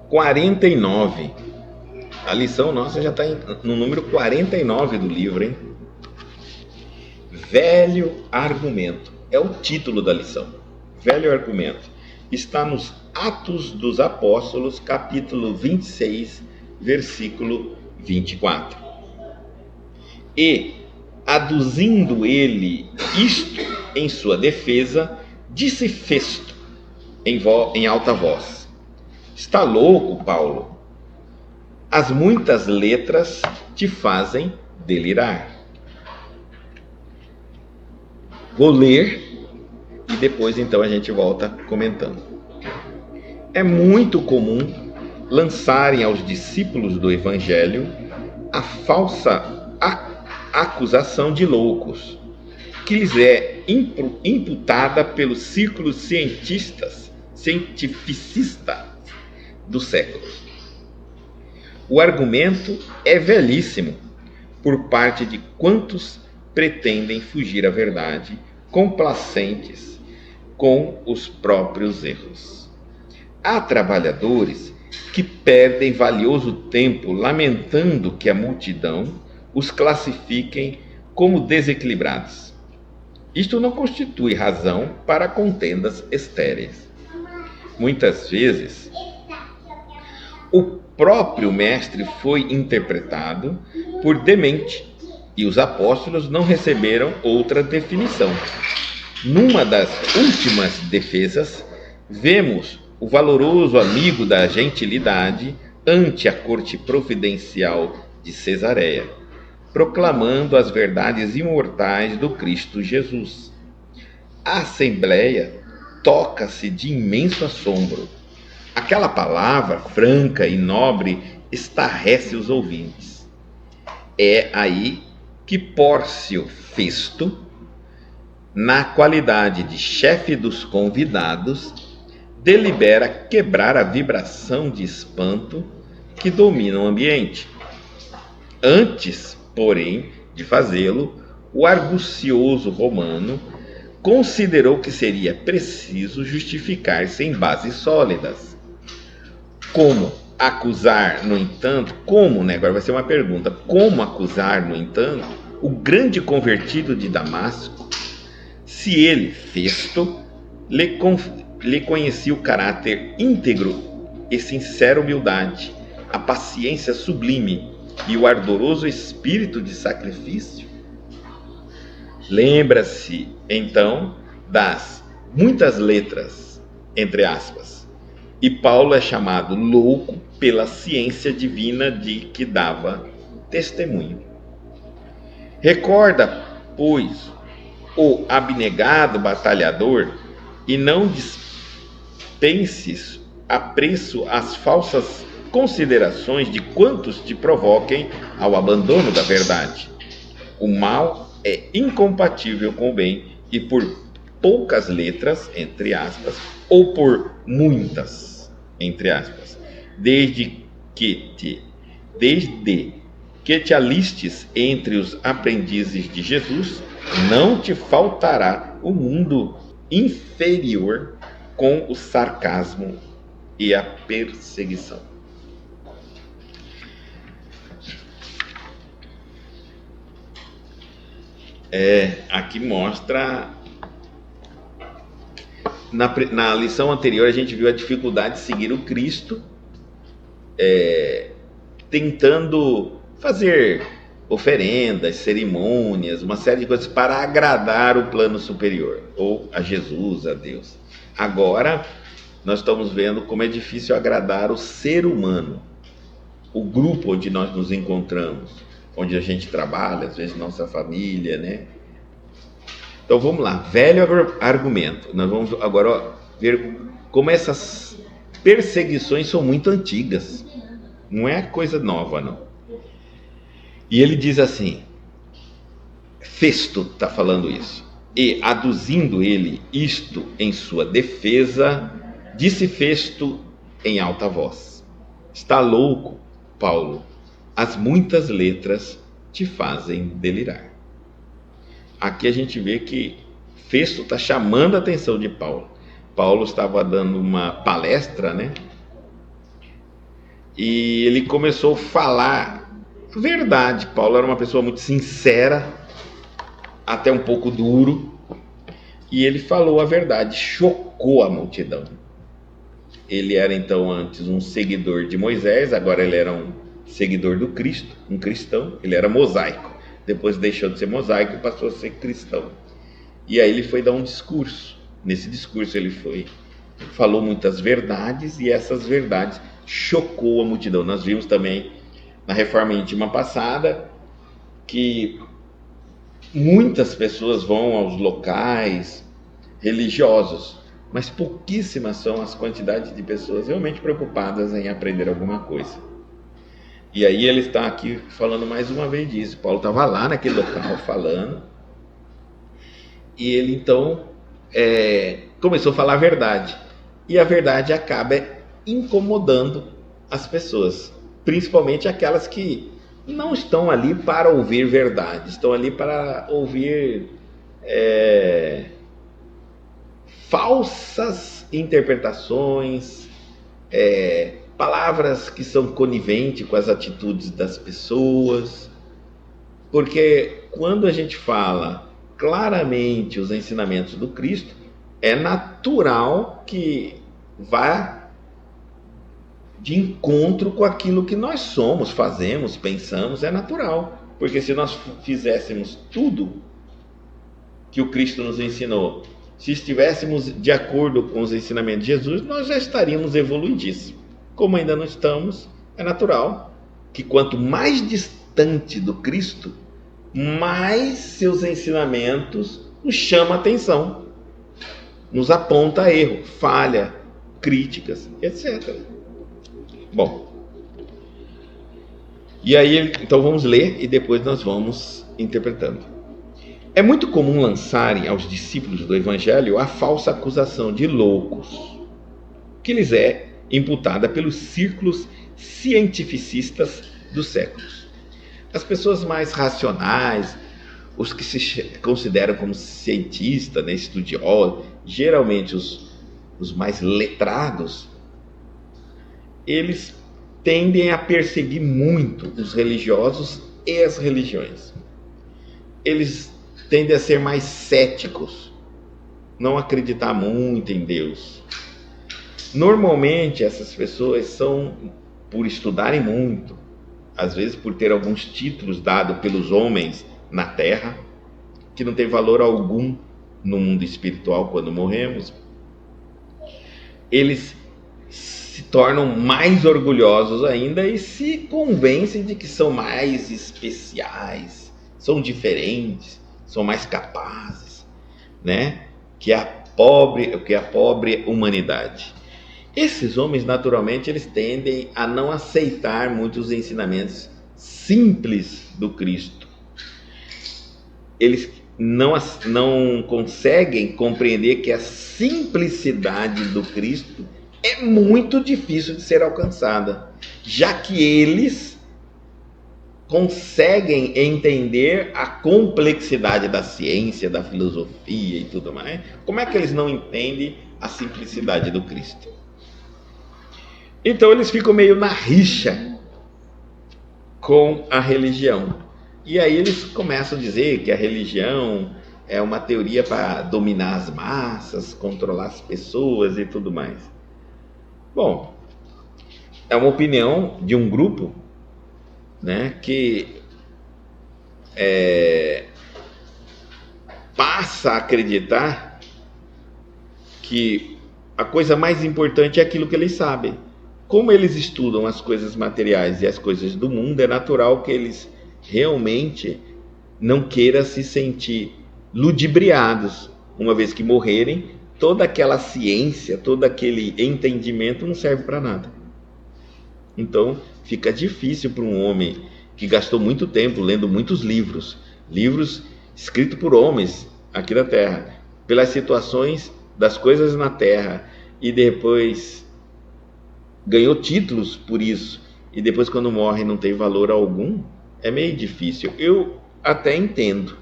49. A lição nossa já está no número 49 do livro, hein? Velho argumento. É o título da lição. Velho argumento. Está nos Atos dos Apóstolos, capítulo 26, versículo 24. E, aduzindo ele isto em sua defesa, disse Festo em alta voz: está louco, Paulo? As muitas letras te fazem delirar. Vou ler e depois então a gente volta comentando. É muito comum lançarem aos discípulos do Evangelho a falsa acusação de loucos, que lhes é imputada pelos círculos cientificistas dos séculos. O argumento é velhíssimo por parte de quantos pretendem fugir à verdade, complacentes com os próprios erros. Há trabalhadores que perdem valioso tempo lamentando que a multidão os classifiquem como desequilibrados. Isto não constitui razão para contendas estéreis. Muitas vezes, o próprio mestre foi interpretado por demente e os apóstolos não receberam outra definição. Numa das últimas defesas, vemos o valoroso amigo da gentilidade ante a corte providencial de Cesareia, proclamando as verdades imortais do Cristo Jesus. A assembleia toca-se de imenso assombro. Aquela palavra franca e nobre estarrece os ouvintes. É aí que Pórcio Festo, na qualidade de chefe dos convidados, delibera quebrar a vibração de espanto que domina o ambiente. Antes, porém, de fazê-lo, o argucioso romano considerou que seria preciso justificar-se em bases sólidas. Como acusar, no entanto, agora vai ser uma pergunta, como acusar, no entanto, o grande convertido de Damasco, se ele, Festo, lhe conhecia o caráter íntegro e sincera humildade, a paciência sublime e o ardoroso espírito de sacrifício? Lembra-se, então, das muitas letras, entre aspas, e Paulo é chamado louco pela ciência divina de que dava testemunho. Recorda, pois, o abnegado batalhador e não dispenses apreço as falsas considerações de quantos te provoquem ao abandono da verdade. O mal é incompatível com o bem e por poucas letras, entre aspas, ou por muitas, entre aspas, desde que te alistes entre os aprendizes de Jesus, não te faltará o mundo inferior com o sarcasmo e a perseguição. Aqui mostra, na lição anterior a gente viu a dificuldade de seguir o Cristo, tentando fazer oferendas, cerimônias, uma série de coisas para agradar o plano superior, ou a Jesus, a Deus. Agora nós estamos vendo como é difícil agradar o ser humano, o grupo onde nós nos encontramos, onde a gente trabalha, às vezes nossa família, né? Então vamos lá, velho argumento. Nós vamos agora ver como essas perseguições são muito antigas. Não é coisa nova, não. E ele diz assim, Festo está falando isso. E aduzindo ele isto em sua defesa, disse Festo em alta voz: está louco, Paulo, as muitas letras te fazem delirar. Aqui a gente vê que Festo está chamando a atenção de Paulo. Paulo estava dando uma palestra, né? e ele começou a falar a verdade. Paulo era uma pessoa muito sincera, até um pouco duro, e ele falou a verdade, chocou a multidão. Ele era então antes um seguidor de Moisés, agora ele era um seguidor do Cristo, um cristão. Ele era mosaico, depois deixou de ser mosaico e passou a ser cristão. E aí ele foi dar um discurso. Nesse discurso ele falou muitas verdades, e essas verdades chocou a multidão. Nós vimos também na Reforma Íntima passada que muitas pessoas vão aos locais religiosos, mas pouquíssimas são as quantidades de pessoas realmente preocupadas em aprender alguma coisa. E aí ele está aqui falando mais uma vez disso. Paulo estava lá naquele local falando, e ele então começou a falar a verdade. E a verdade acaba incomodando as pessoas, principalmente aquelas que não estão ali para ouvir verdade, estão ali para ouvir falsas interpretações, palavras que são coniventes com as atitudes das pessoas. Porque quando a gente fala claramente os ensinamentos do Cristo, é natural que vá de encontro com aquilo que nós somos, fazemos, pensamos, é natural. Porque se nós fizéssemos tudo que o Cristo nos ensinou, se estivéssemos de acordo com os ensinamentos de Jesus, nós já estaríamos evoluidíssimos. Como ainda não estamos, é natural que quanto mais distante do Cristo, mais seus ensinamentos nos chamam a atenção, nos aponta a erro, falha, críticas, etc. Bom, e aí então vamos ler e depois nós vamos interpretando. É muito comum lançarem aos discípulos do Evangelho a falsa acusação de loucos, que lhes é imputada pelos círculos cientificistas dos séculos. As pessoas mais racionais, os que se consideram como cientistas, estudiosos, geralmente os mais letrados, eles tendem a perseguir muito os religiosos e as religiões. Eles tendem a ser mais céticos, não acreditar muito em Deus. Normalmente essas pessoas são, por estudarem muito, às vezes por ter alguns títulos dados pelos homens na terra, que não tem valor algum no mundo espiritual quando morremos, eles se tornam mais orgulhosos ainda e se convencem de que são mais especiais, são diferentes, são mais capazes, que a pobre humanidade. Esses homens, naturalmente, eles tendem a não aceitar muitos ensinamentos simples do Cristo. Eles não conseguem compreender que a simplicidade do Cristo é muito difícil de ser alcançada, já que eles conseguem entender a complexidade da ciência, da filosofia e tudo mais. Como é que eles não entendem a simplicidade do Cristo? Então eles ficam meio na rixa com a religião. E aí eles começam a dizer que a religião é uma teoria para dominar as massas, controlar as pessoas e tudo mais. Bom, é uma opinião de um grupo, que passa a acreditar que a coisa mais importante é aquilo que eles sabem. Como eles estudam as coisas materiais e as coisas do mundo, é natural que eles realmente não queiram se sentir ludibriados. Uma vez que morrerem, toda aquela ciência, todo aquele entendimento não serve para nada. Então fica difícil para um homem que gastou muito tempo lendo muitos livros escritos por homens aqui na Terra, pelas situações das coisas na Terra, e depois ganhou títulos por isso, e depois quando morre não tem valor algum, é meio difícil. Eu até entendo.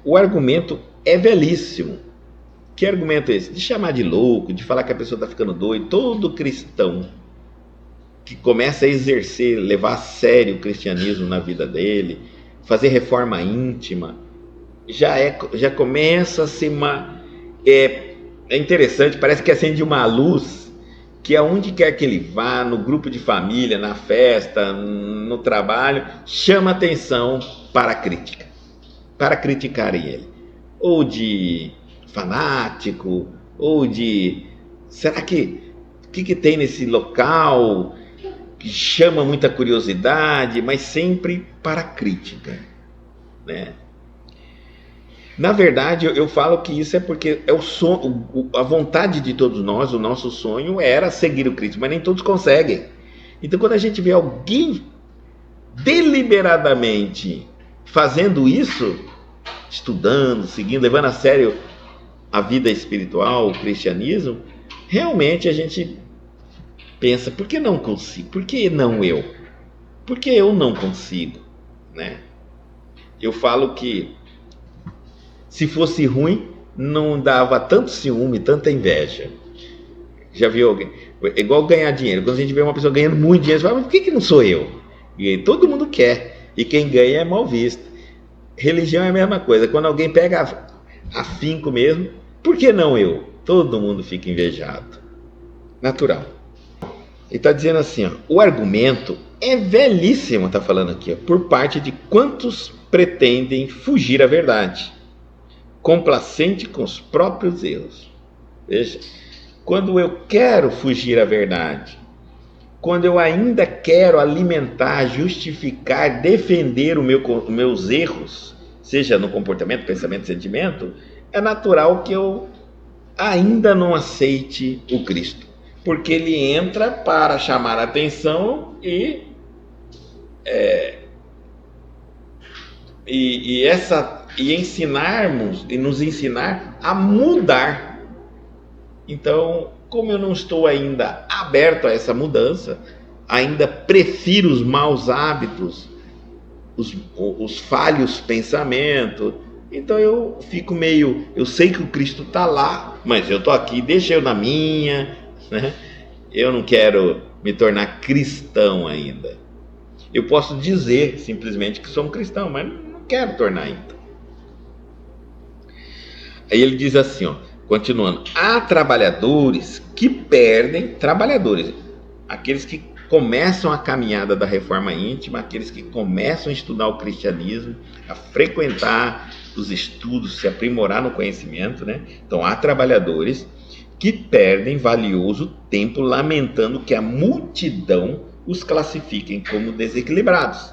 O argumento é velhíssimo. Que argumento é esse? De chamar de louco, de falar que a pessoa está ficando doida. Todo cristão que começa a exercer, levar a sério o cristianismo na vida dele, fazer reforma íntima, já começa a ser é interessante, parece que acende uma luz que aonde quer que ele vá, no grupo de família, na festa, no trabalho, chama atenção para a crítica, para criticarem ele, ou de fanático, ou de será que tem nesse local que chama muita curiosidade, mas sempre para a crítica, né? Na verdade, eu falo que isso é porque é o sonho, a vontade de todos nós, o nosso sonho era seguir o Cristo, mas nem todos conseguem. Então, quando a gente vê alguém deliberadamente fazendo isso, estudando, seguindo, levando a sério a vida espiritual, o cristianismo, realmente a gente pensa, por que não consigo? Por que não eu? Por que eu não consigo? Né? Eu falo que se fosse ruim, não dava tanto ciúme, tanta inveja. Já viu alguém? É igual ganhar dinheiro. Quando a gente vê uma pessoa ganhando muito dinheiro, você fala, mas por que não sou eu? E todo mundo quer. E quem ganha é mal visto. Religião é a mesma coisa. Quando alguém pega afinco mesmo, por que não eu? Todo mundo fica invejado. Natural. Ele está dizendo assim, ó, o argumento é velhíssimo, está falando aqui, ó, por parte de quantos pretendem fugir à verdade, complacente com os próprios erros. Veja, quando eu quero fugir à verdade, quando eu ainda quero alimentar, justificar, defender os meus erros, seja no comportamento, pensamento, sentimento, é natural que eu ainda não aceite o Cristo, porque ele entra para chamar a atenção e ensinarmos e nos ensinar a mudar. Então, como eu não estou ainda aberto a essa mudança, ainda prefiro os maus hábitos, os falhos pensamentos, então eu fico meio, eu sei que o Cristo está lá, mas eu estou aqui, deixa eu na minha, né? Eu não quero me tornar cristão ainda. Eu posso dizer simplesmente que sou um cristão, mas não quero tornar ainda. Aí ele diz assim, ó, continuando, há trabalhadores que perdem, aqueles que começam a caminhada da reforma íntima, aqueles que começam a estudar o cristianismo, a frequentar os estudos, se aprimorar no conhecimento, né? Então há trabalhadores que perdem valioso tempo lamentando que a multidão os classifiquem como desequilibrados.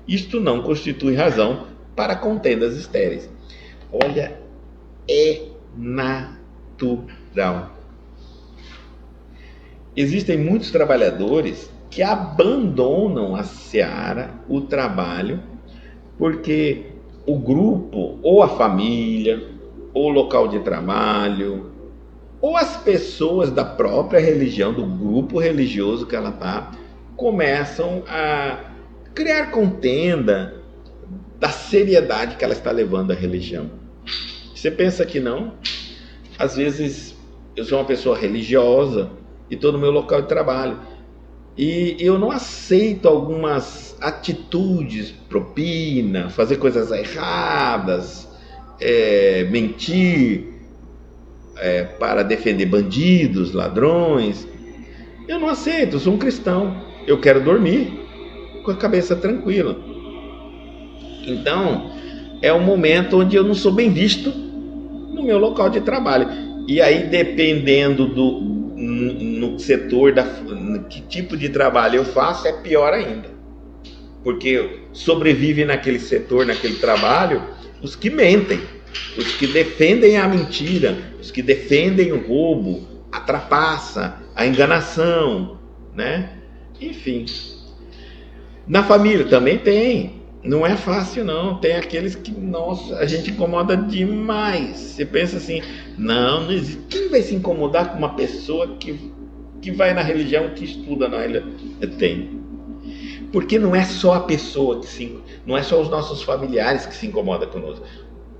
Isto não constitui razão para contendas estéreis. Olha, é natural. Existem muitos trabalhadores que abandonam a seara, o trabalho, porque o grupo, ou a família, ou o local de trabalho, ou as pessoas da própria religião, do grupo religioso que ela está, começam a criar contenda da seriedade que ela está levando à religião. Você pensa que não? Às vezes eu sou uma pessoa religiosa e estou no meu local de trabalho e eu não aceito algumas atitudes, propina, fazer coisas erradas, mentir para defender bandidos, ladrões. Eu não aceito, eu sou um cristão. Eu quero dormir com a cabeça tranquila. Então, é um momento onde eu não sou bem visto no meu local de trabalho. E aí, dependendo no setor, que tipo de trabalho eu faço, é pior ainda. Porque sobrevive naquele setor, naquele trabalho, os que mentem, os que defendem a mentira, os que defendem o roubo, a trapaça, a enganação, né? Enfim. Na família também tem. Não é fácil não, tem aqueles que, nossa, a gente incomoda demais. Você pensa assim, não existe. Quem vai se incomodar com uma pessoa que vai na religião, que estuda na religião? Tem. Porque não é só a pessoa não é só os nossos familiares que se incomodam conosco.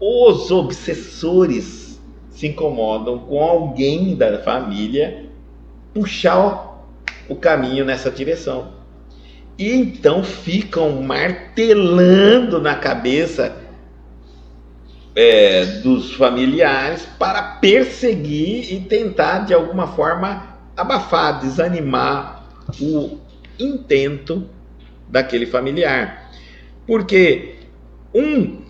Os obsessores se incomodam com alguém da família puxar o caminho nessa direção. E então ficam martelando na cabeça dos familiares para perseguir e tentar de alguma forma abafar, desanimar o intento daquele familiar. Porque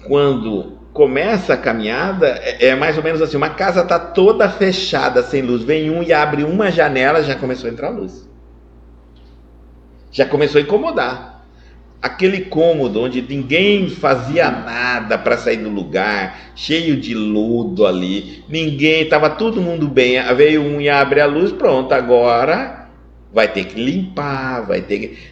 quando começa a caminhada, é mais ou menos assim, uma casa está toda fechada, sem luz, vem um e abre uma janela, já começou a entrar luz. Já começou a incomodar. Aquele cômodo onde ninguém fazia nada para sair do lugar, cheio de lodo ali, estava todo mundo bem, veio um e abre a luz, pronto, agora vai ter que limpar,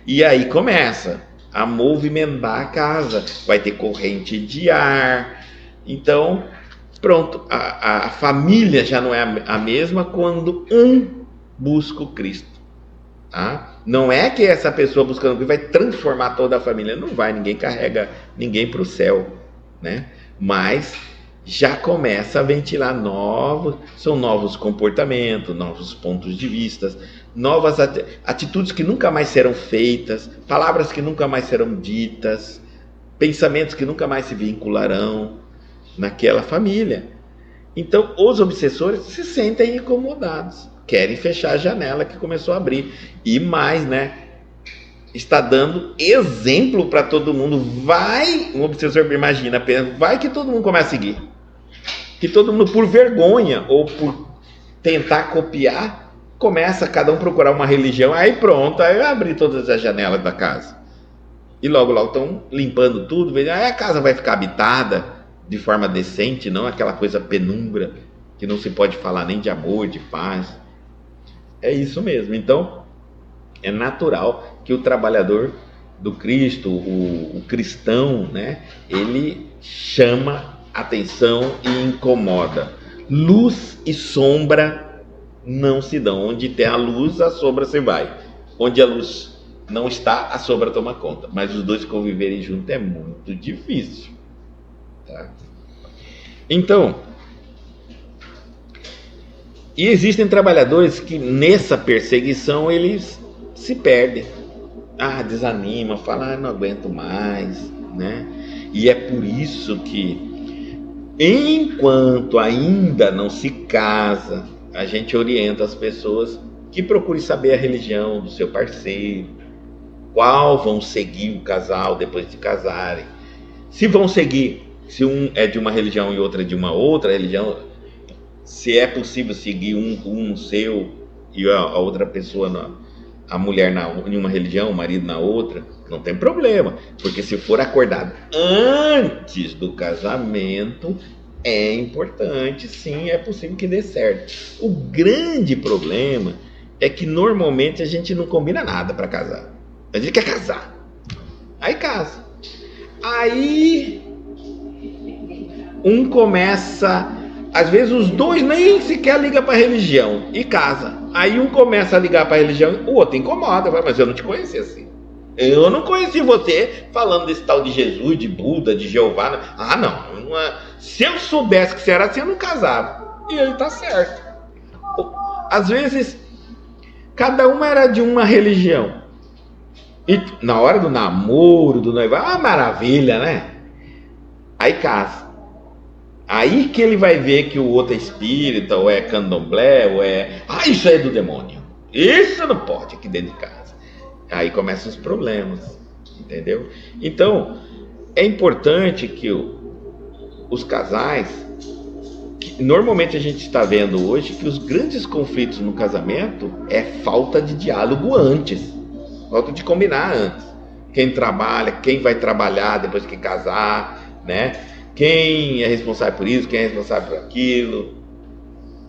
e aí começa a movimentar a casa, vai ter corrente de ar. Então, pronto, a família já não é a mesma quando busca o Cristo. Tá? Não é que essa pessoa buscando o Cristo vai transformar toda a família, não vai, ninguém carrega ninguém para o céu, né? Mas já começa a ventilar novos comportamentos, novos pontos de vista, novas atitudes que nunca mais serão feitas, palavras que nunca mais serão ditas, pensamentos que nunca mais se vincularão naquela família. Então os obsessores se sentem incomodados, querem fechar a janela que começou a abrir, e mais, né? Está dando exemplo para todo mundo. Um obsessor, imagina, vai que todo mundo começa a seguir, que todo mundo, por vergonha ou por tentar copiar, começa cada um procurar uma religião, aí pronto, aí eu abri todas as janelas da casa, e logo estão limpando tudo, aí a casa vai ficar habitada de forma decente, não aquela coisa penumbra, que não se pode falar nem de amor, de paz. É isso mesmo. Então, é natural que o trabalhador do Cristo, o cristão, né, ele chama atenção e incomoda. Luz e sombra não se dão. Onde tem a luz, a sombra se vai. Onde a luz não está, a sombra toma conta. Mas os dois conviverem juntos é muito difícil. Tá? Então, e existem trabalhadores que nessa perseguição eles se perdem. Desanima, fala, não aguento mais, né? E é por isso que, enquanto ainda não se casa, a gente orienta as pessoas que procurem saber a religião do seu parceiro, qual vão seguir o casal depois de casarem. Se vão seguir, se um é de uma religião e outro é de uma outra religião, se é possível seguir um seu e a outra pessoa, a mulher em uma religião, o marido na outra, não tem problema, porque se for acordado antes do casamento, é importante, sim, é possível que dê certo. O grande problema é que normalmente a gente não combina nada para casar, a gente quer casar, aí casa, aí começa, às vezes os dois nem sequer ligam para a religião e casa. Aí um começa a ligar para a religião, o outro incomoda, mas eu não te conheci assim. Eu não conheci você falando desse tal de Jesus, de Buda, de Jeová. Não. Se eu soubesse que você era assim, eu não casava. E ele tá certo. Às vezes, cada uma era de uma religião. E na hora do namoro, do noivado, maravilha, né? Aí casa. Aí que ele vai ver que o outro é espírita, ou é candomblé, ou é... isso aí é do demônio. Isso não pode aqui dentro de casa. Aí começam os problemas, entendeu? Então, é importante que os casais... Normalmente a gente está vendo hoje que os grandes conflitos no casamento é falta de diálogo antes. Falta de combinar antes. Quem trabalha, quem vai trabalhar depois que casar, né? Quem é responsável por isso, quem é responsável por aquilo.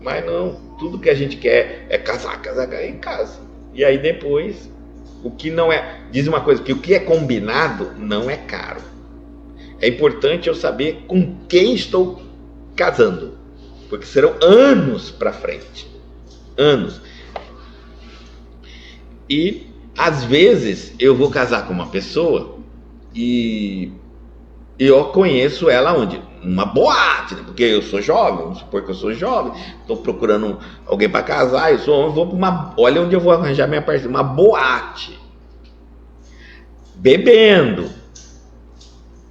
Mas não, tudo que a gente quer é casar em casa. E aí depois, o que não é... Diz uma coisa, que o que é combinado não é caro. É importante eu saber com quem estou casando, porque serão anos para frente. Anos. E, às vezes, eu vou casar com uma pessoa e eu conheço ela onde? Numa boate, né? Porque eu sou jovem, vamos supor que eu sou jovem, estou procurando alguém para casar, eu vou para uma, olha onde eu vou arranjar minha parceira, uma boate, bebendo,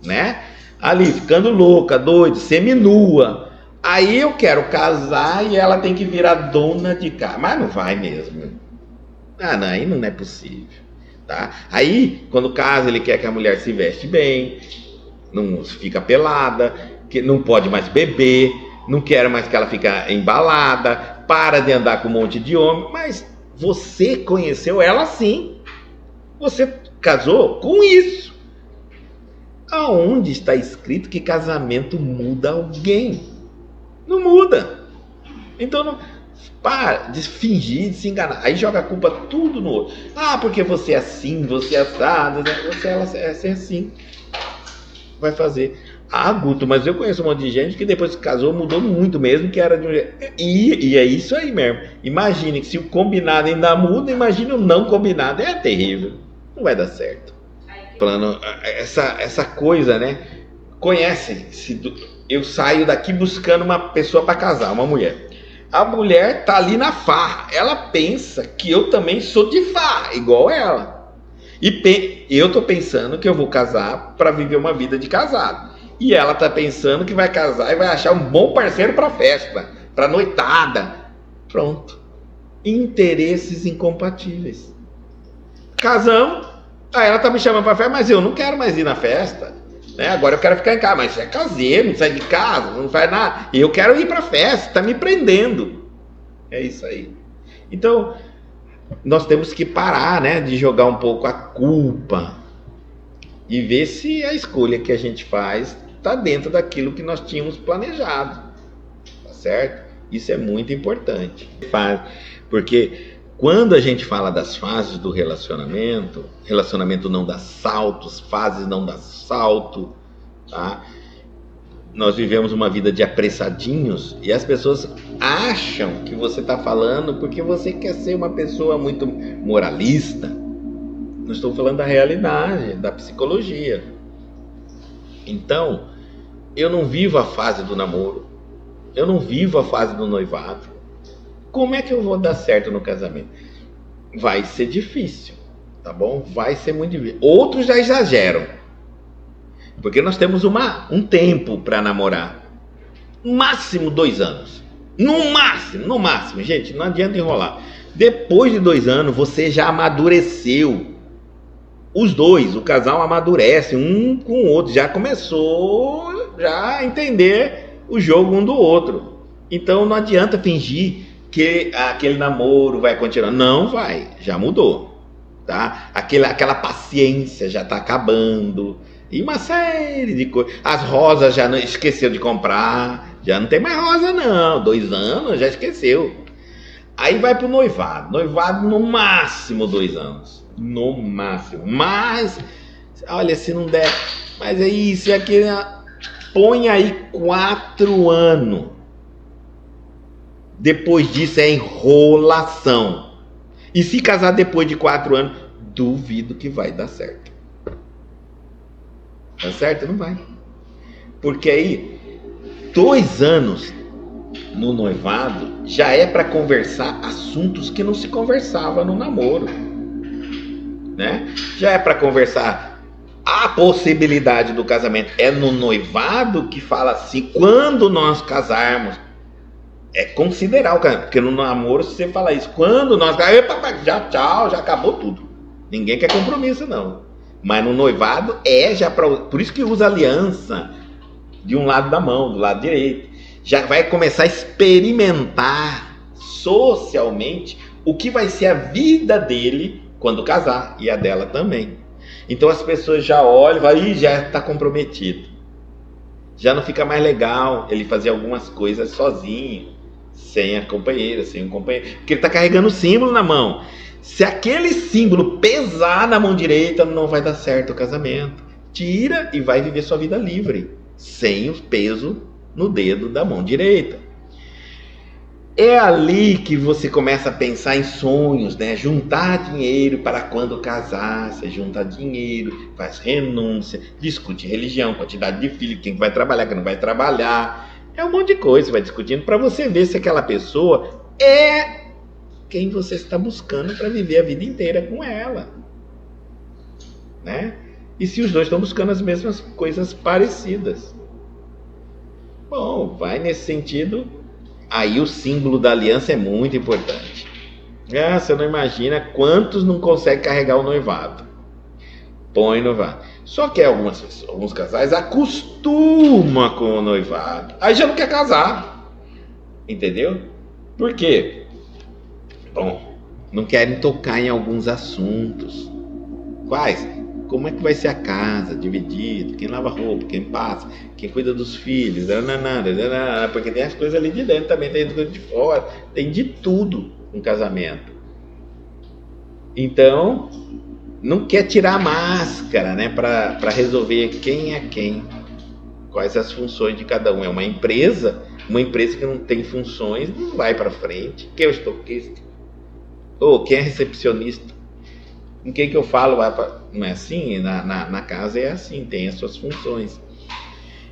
né? Ali, ficando louca, doida, seminua. Aí eu quero casar e ela tem que virar dona de casa, mas não vai mesmo. Ah, não, aí não é possível, tá? Aí, quando casa, ele quer que a mulher se veste bem, não fica pelada, que não pode mais beber, não quer mais que ela fique embalada, para de andar com um monte de homem. Mas você conheceu ela assim, você casou com isso. Aonde está escrito que casamento muda alguém? Não muda. Então não para de fingir, de se enganar. Aí joga a culpa tudo no outro. Ah, porque você é assim, você é assado, você é assim. Vai fazer. Ah, Guto, mas eu conheço um monte de gente que depois que casou mudou muito mesmo, que era de um jeito. E é isso aí mesmo. Imagine que se o combinado ainda muda, imagine o não combinado. É terrível. Não vai dar certo. Plano, essa coisa, né? Conhece? Eu saio daqui buscando uma pessoa para casar, uma mulher. A mulher tá ali na farra. Ela pensa que eu também sou de farra, igual ela. E eu tô pensando que eu vou casar para viver uma vida de casado. E ela tá pensando que vai casar e vai achar um bom parceiro para festa, para noitada. Pronto. Interesses incompatíveis. Casamos. Aí ela tá me chamando para festa, mas eu não quero mais ir na festa. Né? Agora eu quero ficar em casa. Mas é caseiro, não sai de casa, não faz nada. Eu quero ir para festa, tá me prendendo. É isso aí. Então, nós temos que parar, né, de jogar um pouco a culpa e ver se a escolha que a gente faz está dentro daquilo que nós tínhamos planejado, tá certo? Isso é muito importante, porque quando a gente fala das fases do relacionamento não dá saltos, fases não dá salto, tá? Nós vivemos uma vida de apressadinhos e as pessoas acham que você está falando porque você quer ser uma pessoa muito moralista. Não estou falando da realidade, da psicologia. Então, eu não vivo a fase do namoro, eu não vivo a fase do noivado. Como é que eu vou dar certo no casamento? Vai ser difícil, tá bom? Vai ser muito difícil. Outros já exageram. Porque nós temos um tempo para namorar. Máximo 2 anos. No máximo. Gente, não adianta enrolar. Depois de 2 anos, você já amadureceu. Os dois, o casal amadurece um com o outro. Já começou a entender o jogo um do outro. Então não adianta fingir que aquele namoro vai continuar. Não vai, já mudou. Tá? Aquela paciência já está acabando. E uma série de coisas. As rosas já não esqueceu de comprar. Já não tem mais rosa não. 2 anos, já esqueceu. Aí vai pro noivado. Noivado no máximo 2 anos. No máximo. Mas, olha, se não der. Mas é isso, é aquilo. Põe aí 4 anos. Depois disso é enrolação. E se casar depois de 4 anos, duvido que vai dar certo. Tá certo? Não vai. Porque aí, 2 anos no noivado já é para conversar assuntos que não se conversava no namoro, né? Já é para conversar a possibilidade do casamento. É no noivado que fala assim, quando nós casarmos. É considerar o casamento, porque no namoro se você fala isso, quando nós casarmos, já tchau, já acabou tudo. Ninguém quer compromisso não. Mas no noivado por isso que usa aliança de um lado da mão, do lado direito. Já vai começar a experimentar socialmente o que vai ser a vida dele quando casar e a dela também. Então as pessoas já olham e falam, ih, já está comprometido. Já não fica mais legal ele fazer algumas coisas sozinho, sem a companheira, sem um companheiro, porque ele está carregando o símbolo na mão. Se aquele símbolo pesar na mão direita, não vai dar certo o casamento. Tira e vai viver sua vida livre, sem o peso no dedo da mão direita. É ali que você começa a pensar em sonhos, né? Juntar dinheiro para quando casar. Você junta dinheiro, faz renúncia, discute religião, quantidade de filhos, quem vai trabalhar, quem não vai trabalhar. É um monte de coisa, você vai discutindo para você ver se aquela pessoa é quem você está buscando para viver a vida inteira com ela, né? E se os dois estão buscando as mesmas coisas parecidas. Bom, vai nesse sentido. Aí o símbolo da aliança é muito importante. Você não imagina quantos não conseguem carregar o noivado. Põe noivado. Só que alguns casais acostumam com o noivado. Aí já não quer casar. Entendeu? Por quê? Bom, não querem tocar em alguns assuntos. Quais? Como é que vai ser a casa, dividido, quem lava roupa, quem passa, quem cuida dos filhos, porque tem as coisas ali de dentro também, tem as coisas de fora, tem de tudo no casamento. Então, não quer tirar a máscara, né, para resolver quem é quem, quais as funções de cada um. É uma empresa que não tem funções, não vai para frente. Quem é o estoquista? Ou quem é recepcionista? Com quem que eu falo? Não é assim? Na casa é assim, tem as suas funções.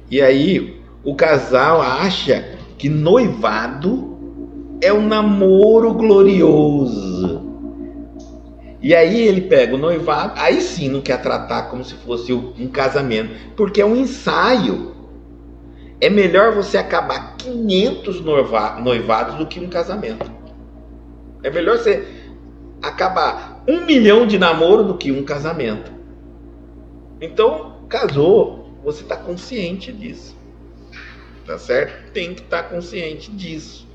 E aí, o casal acha que noivado é um namoro glorioso. E aí ele pega o noivado, aí sim não quer tratar como se fosse um casamento, porque é um ensaio. É melhor você acabar 500 noivados do que um casamento. É melhor você acabar 1 milhão de namoro do que um casamento. Então, casou, você está consciente disso. Tá certo? Tem que estar consciente disso.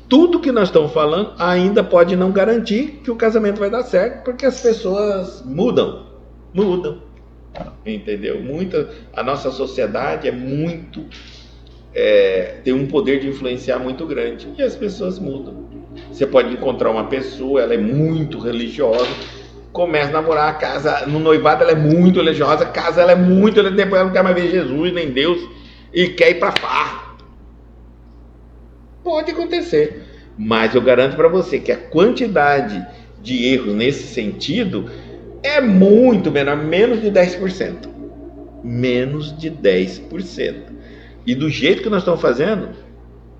Tudo que nós estamos falando ainda pode não garantir que o casamento vai dar certo, porque as pessoas mudam. Entendeu? A nossa sociedade é muito... tem um poder de influenciar muito grande. E as pessoas mudam. Você pode encontrar uma pessoa, ela é muito religiosa, começa a namorar, casa, no noivado ela é muito religiosa, casa ela é muito, depois ela não quer mais ver Jesus, nem Deus, e quer ir pra farra. Pode acontecer, mas eu garanto para você que a quantidade de erros nesse sentido é muito menor, menos de 10%. Menos de 10%. E do jeito que nós estamos fazendo,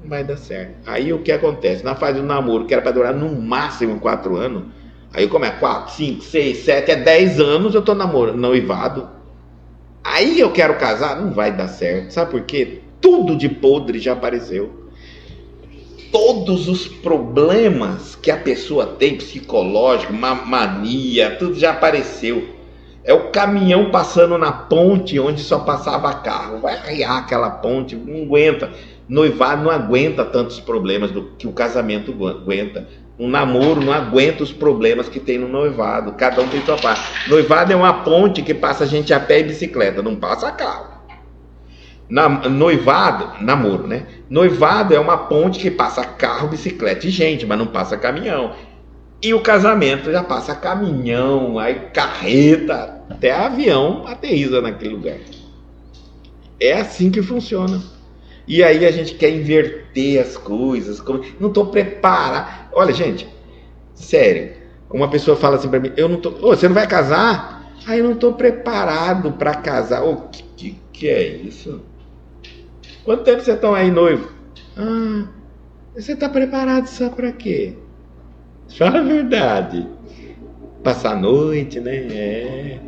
não vai dar certo. Aí o que acontece? Na fase do namoro, que era para durar no máximo 4 anos, aí como é 4, 5, 6, 7, 10 anos eu estou noivado. Aí eu quero casar, não vai dar certo. Sabe por quê? Tudo de podre já apareceu. Todos os problemas que a pessoa tem, psicológico, mania, tudo já apareceu. É o caminhão passando na ponte onde só passava carro. Vai arriar aquela ponte, não aguenta. Noivado não aguenta tantos problemas do que o casamento aguenta. Um namoro não aguenta os problemas que tem no noivado. Cada um tem sua parte. Noivado é uma ponte que passa gente a pé e bicicleta, não passa carro. Namoro, né? Noivado é uma ponte que passa carro, bicicleta e gente, mas não passa caminhão. E o casamento já passa caminhão, aí carreta, até avião aterriza naquele lugar. É assim que funciona. E aí a gente quer inverter as coisas. Não estou preparado. Olha, gente, sério. Uma pessoa fala assim para mim, você não vai casar? Eu não estou preparado para casar. Que é isso? Quanto tempo vocês estão aí noivo? Você está preparado só para quê? Fala a verdade. Passar a noite, né?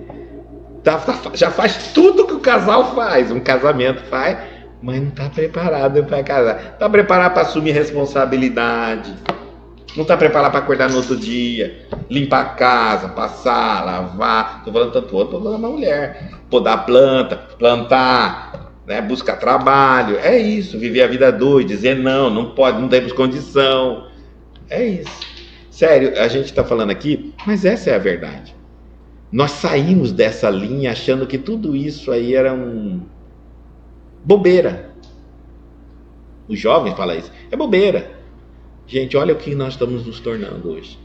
Já faz tudo que o casal faz, um casamento faz, mas não está preparado para casar. Está preparado para assumir responsabilidade. Não está preparado para acordar no outro dia, limpar a casa, passar, lavar. Estou falando tanto outro, estou falando uma mulher. Podar a planta, plantar, né? Buscar trabalho. É isso, viver a vida doida, dizer não pode, não temos condição. É isso. Sério, a gente está falando aqui, mas essa é a verdade. Nós saímos dessa linha achando que tudo isso aí era bobeira. O jovem fala isso, é bobeira. Gente, olha o que nós estamos nos tornando hoje.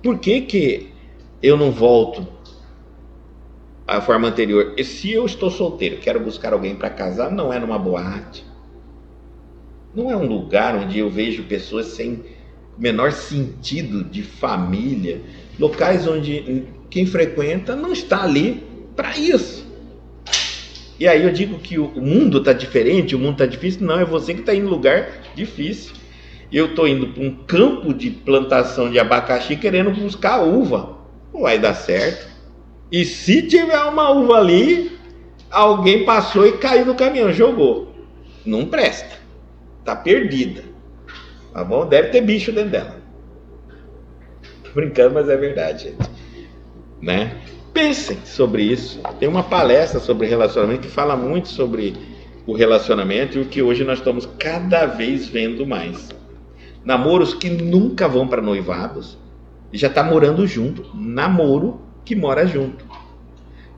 Por que eu não volto à forma anterior? E se eu estou solteiro, quero buscar alguém para casar, não é numa boate, Não é um lugar onde eu vejo pessoas sem menor sentido de família, locais onde quem frequenta não está ali para isso. E aí eu digo que o mundo está diferente, o mundo está difícil. Não, é você que está indo em lugar difícil. Eu estou indo para um campo de plantação de abacaxi querendo buscar uva. Não vai dar certo. E se tiver uma uva ali, alguém passou e caiu no caminhão, jogou. Não presta. Está perdida. Tá bom? Deve ter bicho dentro dela. Tô brincando, mas é verdade, gente. Né? Pensem sobre isso. Tem uma palestra sobre relacionamento que fala muito sobre o relacionamento e o que hoje nós estamos cada vez vendo mais. Namoros que nunca vão para noivados e já está morando junto. Namoro que mora junto.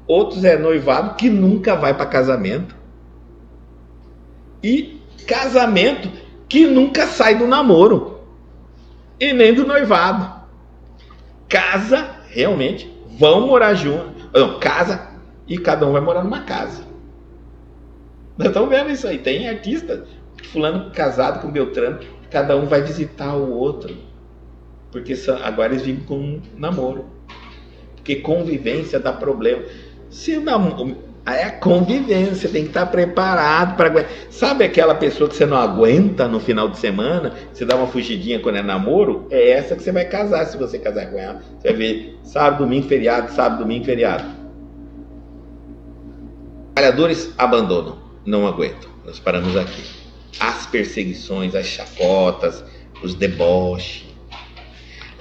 Outros é noivado que nunca vai para casamento. E casamento que nunca sai do namoro e nem do noivado. Casa, realmente, vão morar junto. Não, casa e cada um vai morar numa casa. Nós estamos vendo isso aí. Tem artista, fulano casado com Beltrano, cada um vai visitar o outro. Porque agora eles vivem com um namoro. Porque convivência dá problema. Se o namoro... Aí a convivência, você tem que estar preparado para... Sabe aquela pessoa que você não aguenta no final de semana? Você dá uma fugidinha quando é namoro? É essa que você vai casar, se você casar com ela. Você vai ver sábado, domingo, feriado, sábado, domingo, feriado. Trabalhadores abandonam, não aguentam. Nós paramos aqui. As perseguições, as chacotas, os deboches.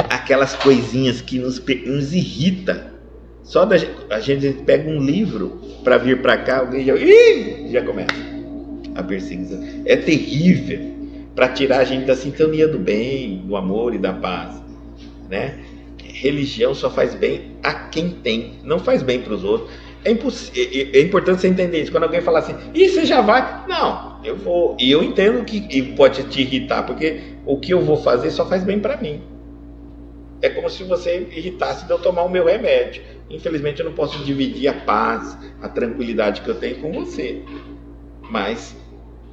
Aquelas coisinhas que nos irritam. Só a gente pega um livro para vir para cá, alguém já começa a perseguição. É terrível para tirar a gente da sintonia do bem, do amor e da paz, né? Religião só faz bem a quem tem, não faz bem para os outros. É importante você entender isso. Quando alguém fala assim, e você já vai? Não, eu vou. E eu entendo que pode te irritar, porque o que eu vou fazer só faz bem para mim. É como se você irritasse de eu tomar o meu remédio. Infelizmente eu não posso dividir a paz, a tranquilidade que eu tenho com você. Mas,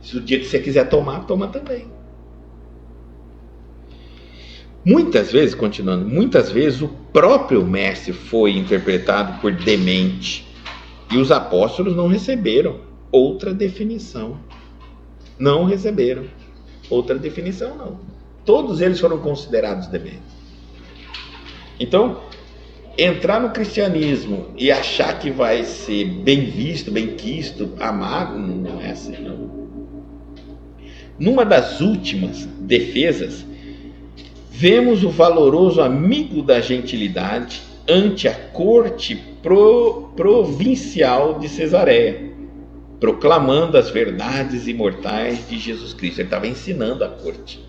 se o dia que você quiser tomar, toma também. Muitas vezes, continuando, muitas vezes o próprio mestre foi interpretado por demente. E os apóstolos não receberam outra definição. Não receberam outra definição, não. Todos eles foram considerados dementes. Então, entrar no cristianismo e achar que vai ser bem visto, bem quisto, amado, não é assim, não. Numa das últimas defesas, vemos o valoroso amigo da gentilidade ante a corte provincial de Cesareia, proclamando as verdades imortais de Jesus Cristo. Ele estava ensinando a corte.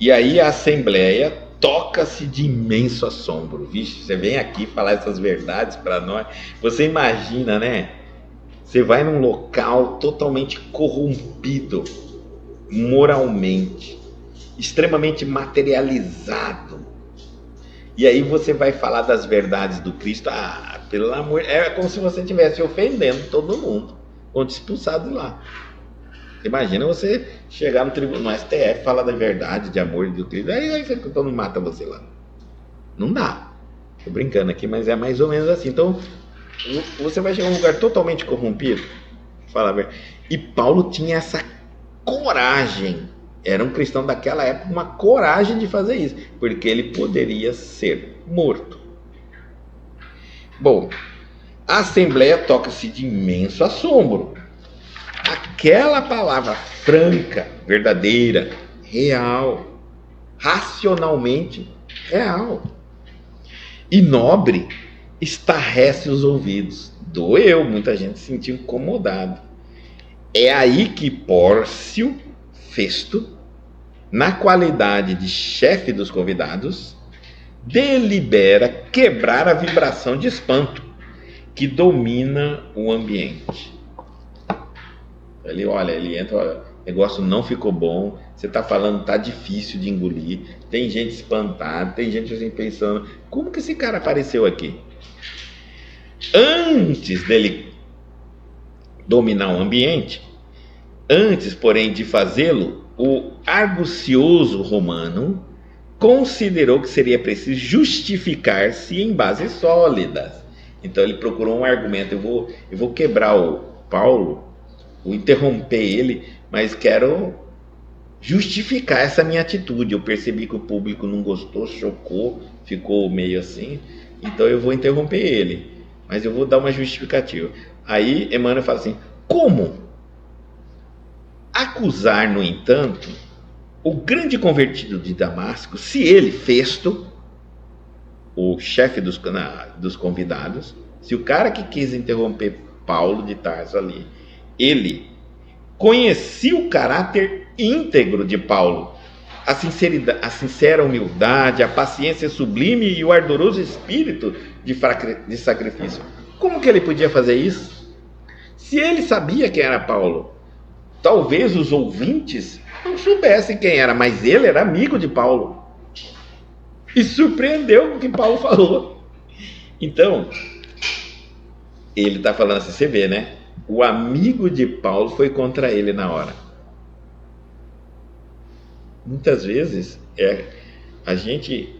E aí a assembleia toca-se de imenso assombro. Vixe, você vem aqui falar essas verdades para nós. Você imagina, né? Você vai num local totalmente corrompido, moralmente, extremamente materializado. E aí você vai falar das verdades do Cristo. Ah, pelo amor... É como se você estivesse ofendendo todo mundo quando expulsado de lá. Imagina você chegar no tribunal, no STF, falar da verdade, de amor do Cristo, aí todo mundo mata você lá. Não dá. Tô brincando aqui, mas é mais ou menos assim. Então, você vai chegar a um lugar totalmente corrompido, fala a verdade. E Paulo tinha essa coragem, era um cristão daquela época, uma coragem de fazer isso, porque ele poderia ser morto. Bom, a assembleia toca-se de imenso assombro. Aquela palavra franca, verdadeira, real, racionalmente real e nobre, estarrece os ouvidos. Doeu, muita gente se sentiu incomodado. É aí que Pórcio Festo, na qualidade de chefe dos convidados, delibera quebrar a vibração de espanto que domina o ambiente. Ele entra, olha, o negócio não ficou bom, você está falando, tá difícil de engolir, tem gente espantada, tem gente assim pensando, como que esse cara apareceu aqui? Antes dele dominar o ambiente, Antes, porém, de fazê-lo, o argucioso romano considerou que seria preciso justificar-se em bases sólidas. Então ele procurou um argumento. Eu vou quebrar o Paulo, vou interromper ele, mas quero justificar essa minha atitude. Eu percebi que o público não gostou, chocou, ficou meio assim, então eu vou interromper ele, mas eu vou dar uma justificativa. Aí Emmanuel fala assim: como acusar, no entanto, o grande convertido de Damasco, se ele, Festo, o chefe dos convidados, se o cara que quis interromper Paulo de Tarso ali, ele conhecia o caráter íntegro de Paulo, a sinceridade, a sincera humildade, a paciência sublime e o ardoroso espírito de sacrifício. Como que ele podia fazer isso? Se ele sabia quem era Paulo, talvez os ouvintes não soubessem quem era, mas ele era amigo de Paulo e surpreendeu com o que Paulo falou. Então, ele está falando assim, você vê, né? O amigo de Paulo foi contra ele na hora. Muitas vezes a gente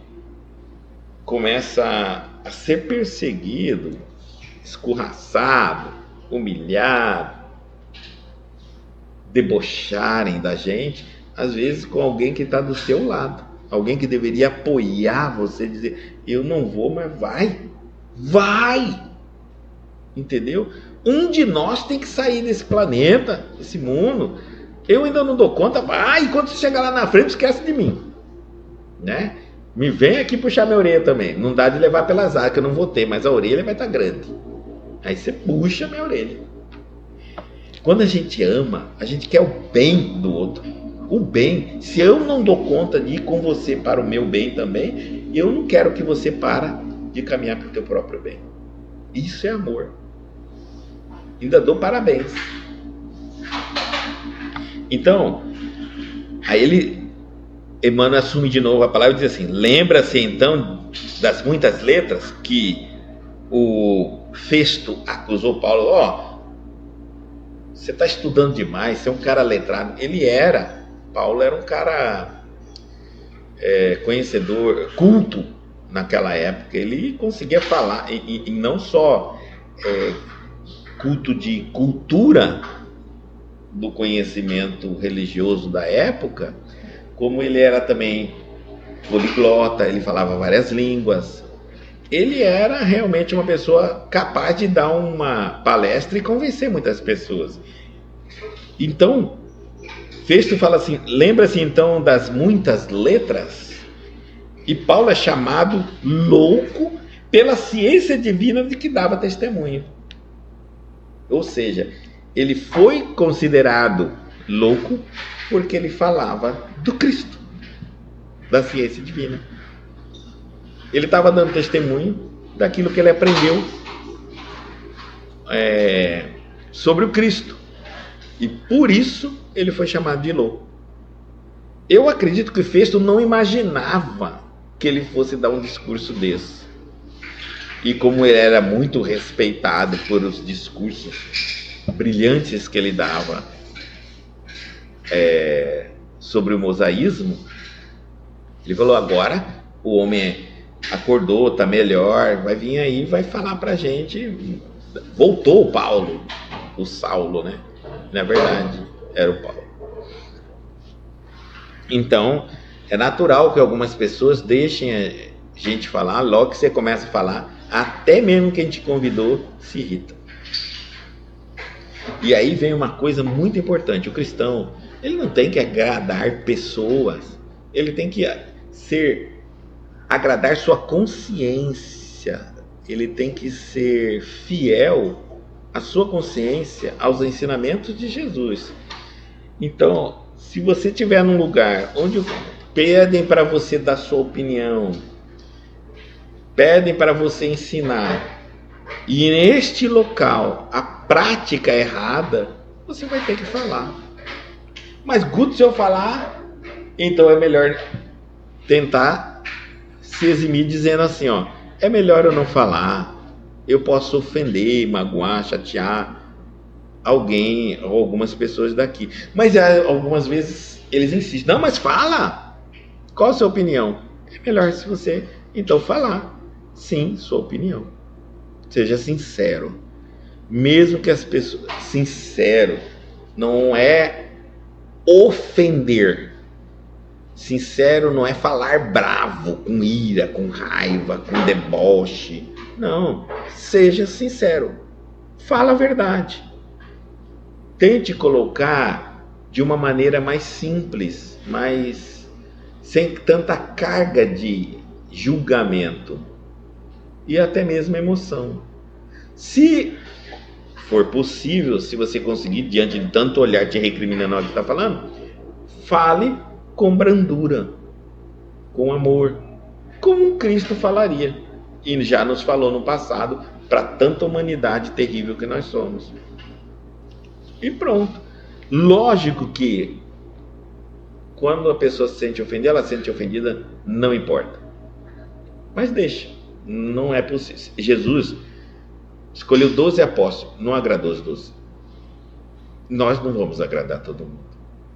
começa a ser perseguido, escorraçado, humilhado, debocharem da gente, às vezes com alguém que está do seu lado, alguém que deveria apoiar você, dizer: eu não vou, mas vai, entendeu? Um de nós tem que sair desse planeta, desse mundo. Eu ainda não dou conta. E quando você chegar lá na frente, esquece de mim, né? Me vem aqui puxar minha orelha também. Não dá de levar pelas asas, que eu não vou ter, mas a orelha vai estar grande. Aí você puxa minha orelha. Quando a gente ama, a gente quer o bem do outro. O bem. Se eu não dou conta de ir com você para o meu bem também, eu não quero que você pare de caminhar para o teu próprio bem. Isso é amor. Ainda dou parabéns. Então, aí Emmanuel assume de novo a palavra e diz assim: lembra-se então das muitas letras que o Festo acusou Paulo. Você está estudando demais, você é um cara letrado. Paulo era um cara conhecedor, culto naquela época. Ele conseguia falar, e não só culto de cultura do conhecimento religioso da época, como ele era também poliglota, ele falava várias línguas. Ele era realmente uma pessoa capaz de dar uma palestra e convencer muitas pessoas. Então, Festo fala assim: lembra-se então das muitas letras? E Paulo é chamado louco pela ciência divina de que dava testemunho. Ou seja, ele foi considerado louco porque ele falava do Cristo, da ciência divina. Ele estava dando testemunho daquilo que ele aprendeu sobre o Cristo. E por isso ele foi chamado de louco. Eu acredito que Festo não imaginava que ele fosse dar um discurso desse. E como ele era muito respeitado por os discursos brilhantes que ele dava sobre o mosaísmo, ele falou: agora o homem acordou, está melhor, vai vir aí, vai falar pra gente. Voltou o Paulo, o Saulo, né? Na verdade, era o Paulo. Então, é natural que algumas pessoas deixem a gente falar. Logo que você começa a falar, até mesmo quem te convidou se irrita. E aí vem uma coisa muito importante: o cristão, ele não tem que agradar pessoas, ele tem que agradar sua consciência, ele tem que ser fiel à sua consciência, aos ensinamentos de Jesus. Então, se você estiver num lugar onde pedem para você dar sua opinião, pedem para você ensinar, e neste local a prática é errada, você vai ter que falar. Mas Guto, se eu falar, então é melhor tentar se eximir dizendo assim: é melhor eu não falar, eu posso ofender, magoar, chatear. alguém ou algumas pessoas daqui. Mas algumas vezes eles insistem, não, mas fala! Qual a sua opinião? É melhor se você, então, falar. Sim, sua opinião. Seja sincero. Mesmo que as pessoas... Sincero não é ofender. Sincero não é falar bravo, com ira, com raiva, com deboche. Não, seja sincero. Fala a verdade. Tente colocar de uma maneira mais simples, mais sem tanta carga de julgamento e até mesmo emoção. Se for possível, se você conseguir, diante de tanto olhar te recriminando o que está falando, fale com brandura, com amor, como Cristo falaria. E já nos falou no passado, para tanta humanidade terrível que nós somos. E pronto. Lógico que quando a pessoa se sente ofendida, ela se sente ofendida, não importa. Mas deixa, não é possível. Jesus escolheu 12 apóstolos, não agradou os 12. Nós não vamos agradar todo mundo.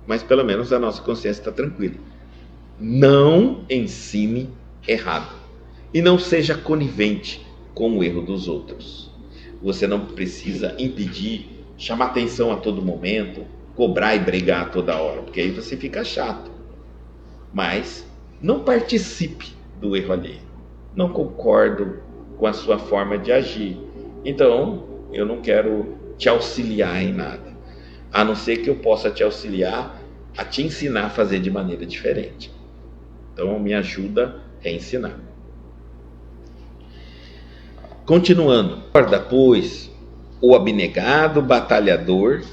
Mas pelo menos a nossa consciência está tranquila. Não ensine errado. E não seja conivente com o erro dos outros. Você não precisa impedir, chamar atenção a todo momento, cobrar e brigar a toda hora, porque aí você fica chato. Mas não participe do erro alheio. Não concordo com a sua forma de agir. Então, eu não quero te auxiliar em nada. A não ser que eu possa te auxiliar a te ensinar a fazer de maneira diferente. Então, me ajuda a ensinar. Continuando. Acorda, pois, o abnegado batalhador,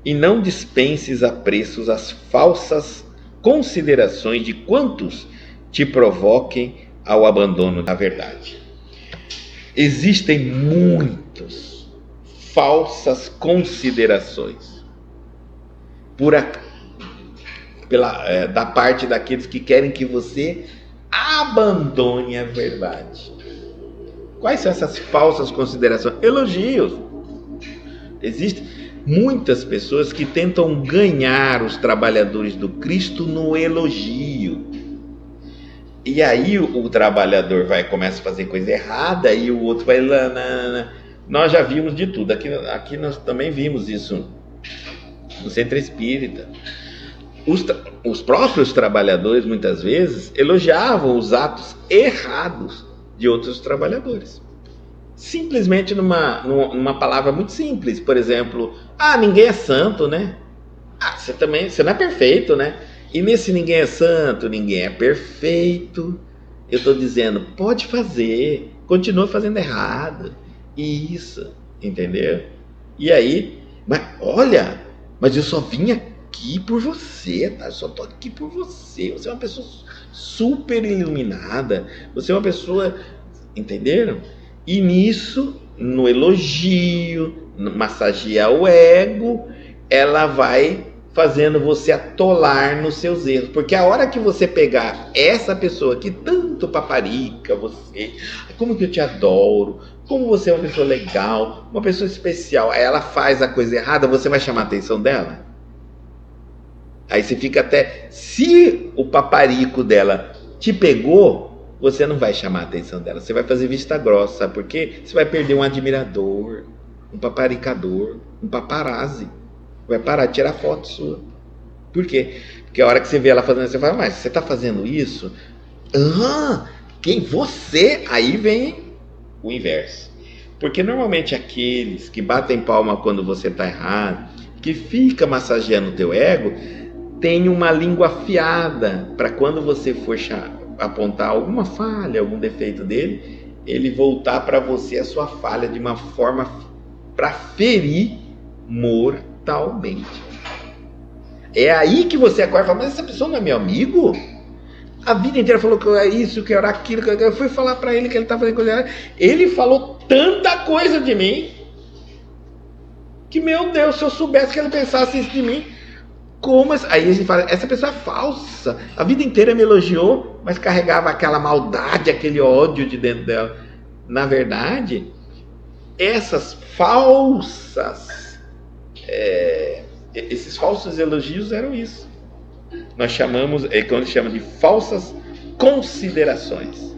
e não dispenses a preços as falsas considerações de quantos te provoquem ao abandono da verdade. Existem muitas falsas considerações da parte daqueles que querem que você abandone a verdade. Quais são essas falsas considerações? Elogios. Existem muitas pessoas que tentam ganhar os trabalhadores do Cristo no elogio. E aí o trabalhador começa a fazer coisa errada e o outro vai lá. Nós já vimos de tudo. Aqui nós também vimos isso no Centro Espírita. Os próprios trabalhadores muitas vezes elogiavam os atos errados de outros trabalhadores. Simplesmente numa palavra muito simples. Por exemplo, ninguém é santo, né? Você não é perfeito, né? E nesse ninguém é santo, ninguém é perfeito, eu estou dizendo, pode fazer, continua fazendo errado. Isso, entendeu? E aí, mas eu só vim aqui por você, tá? Eu só estou aqui por você. Você é uma pessoa super iluminada, você é uma pessoa, entenderam? E nisso, no elogio, no massagear o ego, ela vai fazendo você atolar nos seus erros. Porque a hora que você pegar essa pessoa que tanto paparica você, como que eu te adoro, como você é uma pessoa legal, uma pessoa especial, aí ela faz a coisa errada, você vai chamar a atenção dela? Aí você fica até... Se o paparico dela te pegou, você não vai chamar a atenção dela, você vai fazer vista grossa, sabe por quê? Você vai perder um admirador, um paparicador, um paparazzi. Vai parar de tirar foto sua. Por quê? Porque a hora que você vê ela fazendo isso, você fala, mas você está fazendo isso? Quem? Você? Aí vem o inverso. Porque normalmente aqueles que batem palma quando você está errado, que fica massageando o teu ego, tem uma língua afiada para quando você for apontar alguma falha, algum defeito dele, ele voltar para você a sua falha de uma forma para ferir mortalmente. É aí que você acorda e fala, mas essa pessoa não é meu amigo? A vida inteira falou que eu era isso, que eu era aquilo, que eu fui falar para ele que ele estava fazendo coisa errada. Ele falou tanta coisa de mim que, meu Deus, se eu soubesse que ele pensasse isso de mim, como... Aí a gente fala, essa pessoa é falsa. A vida inteira me elogiou, mas carregava aquela maldade, aquele ódio de dentro dela. Na verdade, essas falsas esses falsos elogios eram isso. Nós chamamos, quando chama de falsas considerações.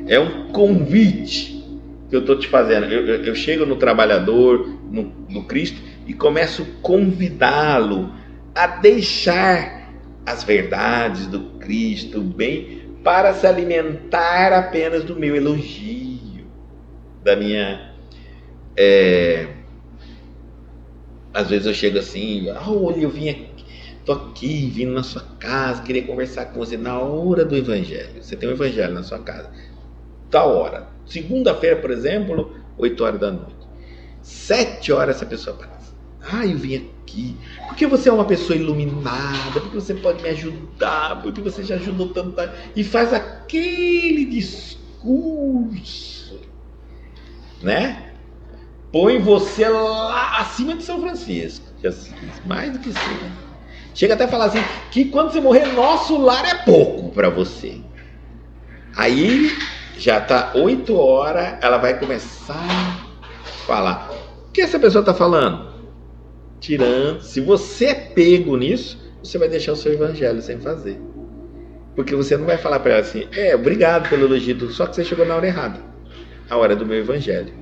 É um convite que eu estou te fazendo. Eu chego no trabalhador, no Cristo, e começo a convidá-lo a deixar as verdades do Cristo bem, para se alimentar apenas do meu elogio, da minha... às vezes eu chego assim, olha, eu vim aqui, tô aqui, vindo na sua casa, queria conversar com você na hora do evangelho. Você tem um evangelho na sua casa, tal hora, segunda-feira, por exemplo, 8 horas da noite, 7 horas essa pessoa aparece. Eu vim aqui porque você é uma pessoa iluminada, porque você pode me ajudar, porque você já ajudou tanto, e faz aquele discurso, né? Põe você lá acima de São Francisco, mais do que cima. Chega até a falar assim, que quando você morrer, nosso lar é pouco para você. Aí já tá 8 horas, ela vai começar a falar. O que essa pessoa está falando? Tirando. Se você é pego nisso, você vai deixar o seu evangelho sem fazer. Porque você não vai falar para ela assim, obrigado pelo elogio, só que você chegou na hora errada, a hora do meu evangelho.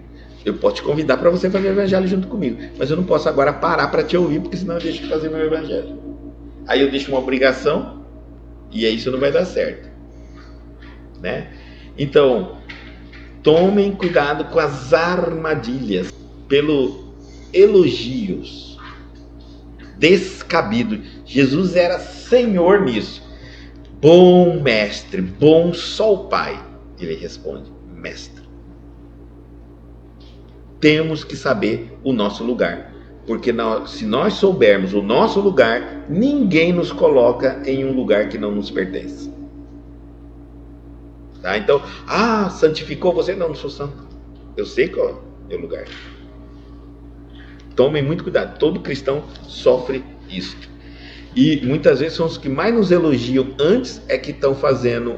Eu posso te convidar para você fazer o evangelho junto comigo, mas eu não posso agora parar para te ouvir, porque senão eu deixo de fazer meu evangelho. Aí eu deixo uma obrigação, e aí isso não vai dar certo, né? Então, tomem cuidado com as armadilhas pelo elogios descabido. Jesus era Senhor nisso. Bom mestre, bom só o Pai. Ele responde, mestre. Temos que saber o nosso lugar, porque se nós soubermos o nosso lugar, ninguém nos coloca em um lugar que não nos pertence. Tá? Então, santificou você? Não sou santo. Eu sei qual é o meu lugar. Tomem muito cuidado, todo cristão sofre isso. E muitas vezes são os que mais nos elogiam antes que estão fazendo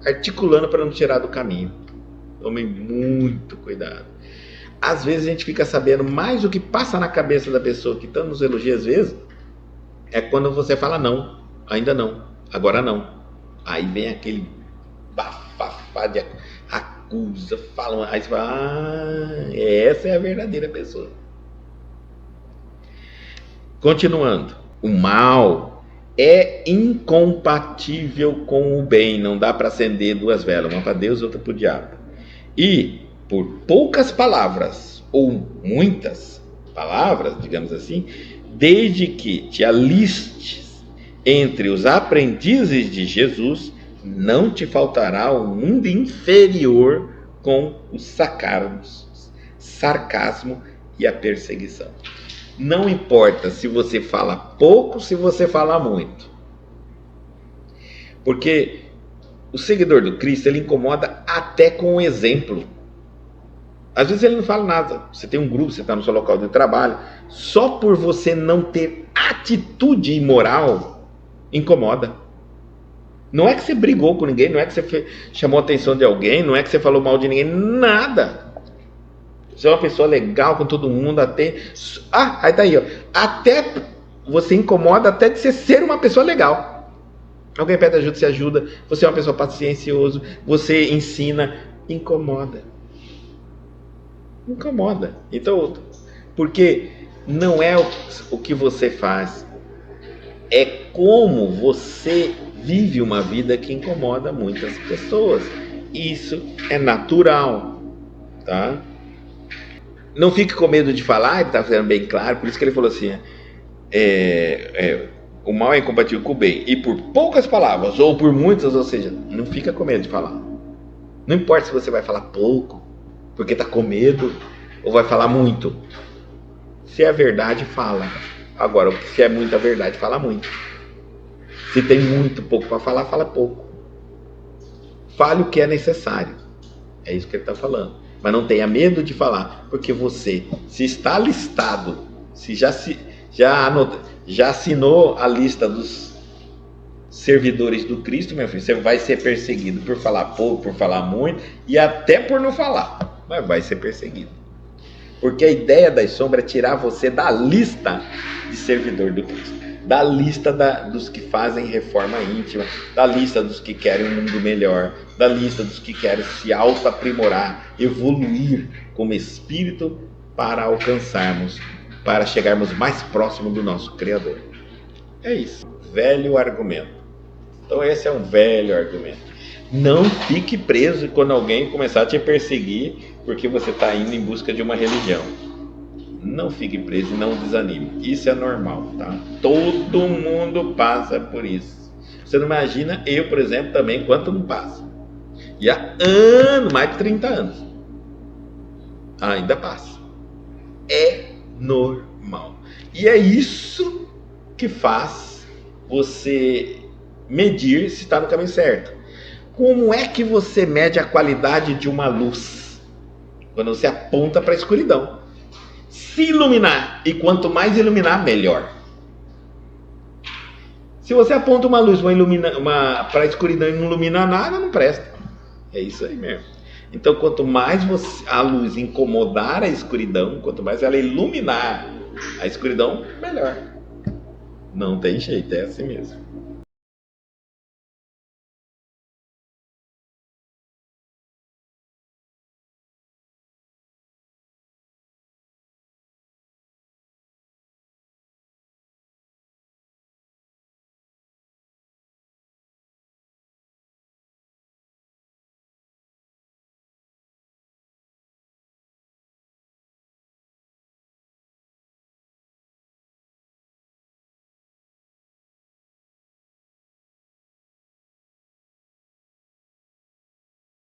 articulando para nos tirar do caminho. Tomem muito cuidado. Às vezes a gente fica sabendo mais o que passa na cabeça da pessoa que tanto nos elogia, às vezes, é quando você fala não, ainda não, agora não. Aí vem aquele bafafá de acusa, fala, aí você fala, essa é a verdadeira pessoa. Continuando, o mal é incompatível com o bem, não dá para acender 2 velas, uma para Deus e outra para o diabo. E por poucas palavras, ou muitas palavras, digamos assim, desde que te alistes entre os aprendizes de Jesus, não te faltará um mundo inferior com o sarcasmo e a perseguição. Não importa se você fala pouco, se você fala muito. Porque o seguidor do Cristo, ele incomoda até com o exemplo. Às vezes ele não fala nada. Você tem um grupo, você está no seu local de trabalho. Só por você não ter atitude imoral, incomoda. Não é que você brigou com ninguém, não é que você chamou a atenção de alguém, não é que você falou mal de ninguém, nada. Você é uma pessoa legal com todo mundo, até... aí tá aí, ó. Até você incomoda até de você ser uma pessoa legal. Alguém pede ajuda, você ajuda. Você é uma pessoa paciencioso, você ensina, incomoda. Então, porque não é o que você faz, é como você vive uma vida que incomoda muitas pessoas. Isso é natural, tá? Não fique com medo de falar, ele está fazendo bem claro, por isso que ele falou assim, o mal é incompatível com o bem, e por poucas palavras, ou por muitas, ou seja, não fica com medo de falar. Não importa se você vai falar pouco, porque está com medo, ou vai falar muito. Se é verdade, fala. Agora, se é muita verdade, fala muito. Se tem muito pouco para falar, fala pouco. Fale o que é necessário. É isso que ele está falando. Mas não tenha medo de falar, porque você, se está listado, se já assinou a lista dos servidores do Cristo, meu filho, você vai ser perseguido por falar pouco, por falar muito, e até por não falar, mas vai ser perseguido. Porque a ideia das sombras é tirar você da lista de servidor do Cristo, da lista dos que fazem reforma íntima, da lista dos que querem um mundo melhor, da lista dos que querem se auto-aprimorar, evoluir como espírito para alcançarmos, para chegarmos mais próximo do nosso Criador. É isso, velho argumento. Então esse é um velho argumento. Não fique preso quando alguém começar a te perseguir porque você está indo em busca de uma religião. Não fique preso e não desanime. Isso é normal, tá? Todo mundo passa por isso. Você não imagina, eu, por exemplo, também, quanto não passa. E há anos, mais de 30 anos. Ainda passa. É normal. E é isso que faz você medir se está no caminho certo. Como é que você mede a qualidade de uma luz? Quando você aponta para a escuridão. Se iluminar, e quanto mais iluminar, melhor. Se você aponta uma luz para a escuridão e não ilumina nada, não presta. É isso aí mesmo. Então, quanto mais a luz incomodar a escuridão, quanto mais ela iluminar a escuridão, melhor. Não tem jeito, é assim mesmo.